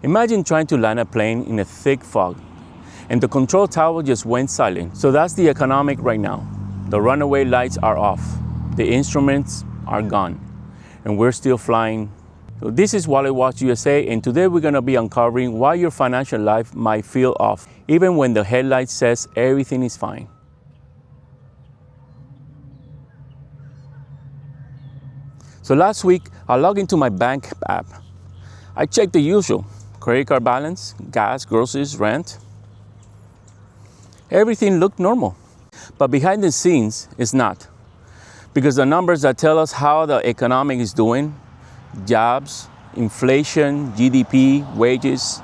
Imagine trying to land a plane in a thick fog and the control tower just went silent. So that's the economic right now. The runaway lights are off. The instruments are gone. And we're still flying. So this is Wallet Watch USA, and today we're gonna be uncovering why your financial life might feel off, even when the headlight says everything is fine. So last week, I logged into my bank app. I checked the usual: credit card balance, gas, groceries, rent. Everything looked normal. But behind the scenes, it's not. Because the numbers that tell us how the economy is doing, jobs, inflation, GDP, wages,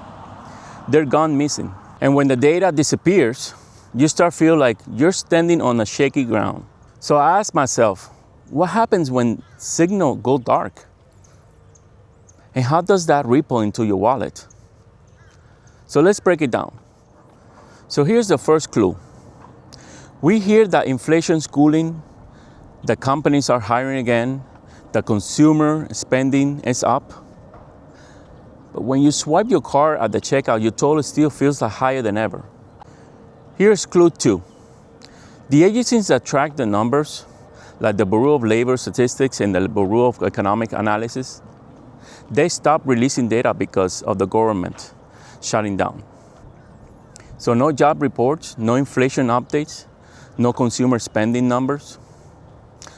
they're gone missing. And when the data disappears, you start feeling like you're standing on a shaky ground. So I asked myself, what happens when signals go dark? And how does that ripple into your wallet? So let's break it down. So here's the first clue. We hear that inflation's cooling, the companies are hiring again, the consumer spending is up. But when you swipe your card at the checkout, your total still feels like higher than ever. Here's clue 2. The agencies that track the numbers, like the Bureau of Labor Statistics and the Bureau of Economic Analysis, they stopped releasing data because of the government shutting down. So no job reports, no inflation updates, no consumer spending numbers.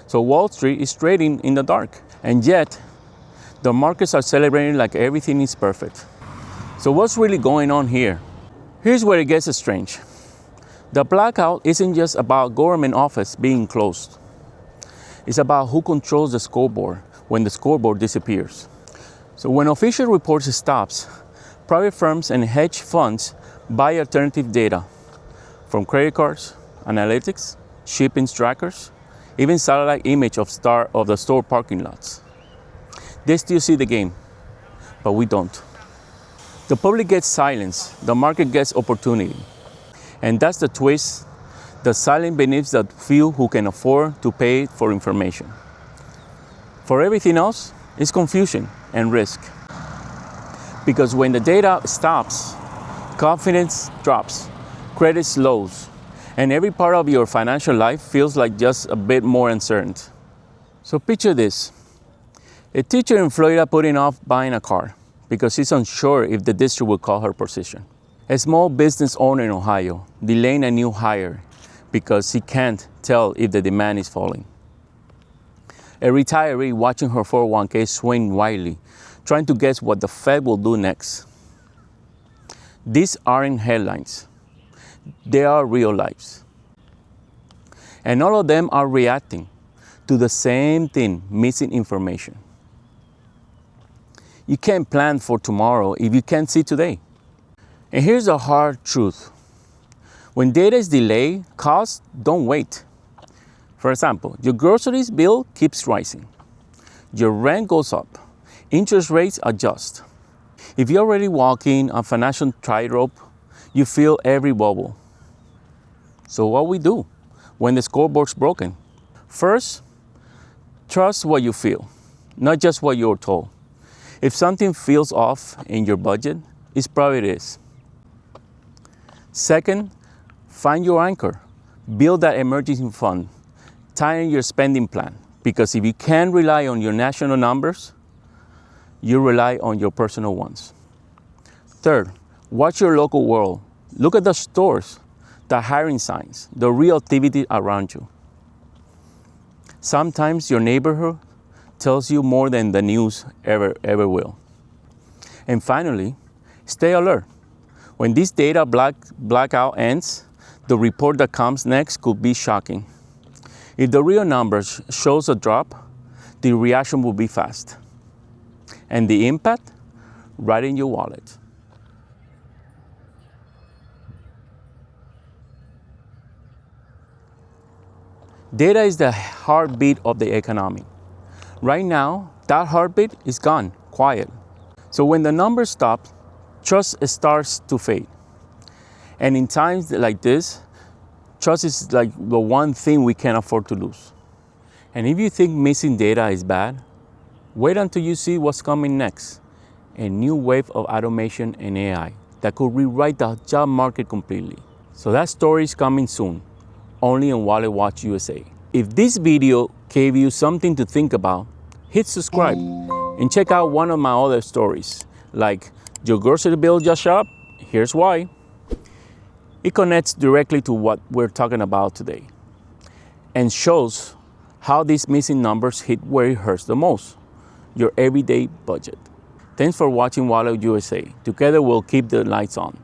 So Wall Street is trading in the dark. And yet, the markets are celebrating like everything is perfect. So what's really going on here? Here's where it gets strange. The blackout isn't just about government office being closed. It's about who controls the scoreboard when the scoreboard disappears. So when official reports stops, private firms and hedge funds buy alternative data from credit cards, analytics, shipping trackers, even satellite image of the store parking lots. They still see the game, but we don't. The public gets silence, the market gets opportunity. And that's the twist, the silent beneath the few who can afford to pay for information. For everything else, it's confusion and risk. Because when the data stops, confidence drops, credit slows, and every part of your financial life feels like just a bit more uncertain. So picture this. A teacher in Florida putting off buying a car because she's unsure if the district will call her position. A small business owner in Ohio delaying a new hire because he can't tell if the demand is falling. A retiree watching her 401k swing wildly, trying to guess what the Fed will do next. These aren't headlines. They are real lives. And all of them are reacting to the same thing, missing information. You can't plan for tomorrow if you can't see today. And here's the hard truth. When data is delayed, costs don't wait. For example, your groceries bill keeps rising. Your rent goes up. Interest rates adjust. If you're already walking on financial tightrope, you feel every bubble. So what we do when the scoreboard's broken? First, trust what you feel, not just what you're told. If something feels off in your budget, it probably is. Second, find your anchor. Build that emergency fund. Tighten your spending plan. Because if you can't rely on your national numbers, you rely on your personal ones. Third, watch your local world. Look at the stores, the hiring signs, the real activity around you. Sometimes your neighborhood tells you more than the news ever will. And finally, stay alert. When this data blackout ends, the report that comes next could be shocking. If the real numbers shows a drop, the reaction will be fast. And the impact, right in your wallet. Data is the heartbeat of the economy. Right now, that heartbeat is gone, quiet. So when the numbers stop, trust starts to fade. And in times like this, trust is like the one thing we can't afford to lose. And if you think missing data is bad, wait until you see what's coming next. a new wave of automation and AI that could rewrite the job market completely. So that story is coming soon, only on Wallet Watch USA. If this video gave you something to think about, hit subscribe and check out one of my other stories, like your grocery bill just up? Here's why. It connects directly to what we're talking about today and shows how these missing numbers hit where it hurts the most, your everyday budget. Thanks for watching Wallet USA. Together we'll keep the lights on.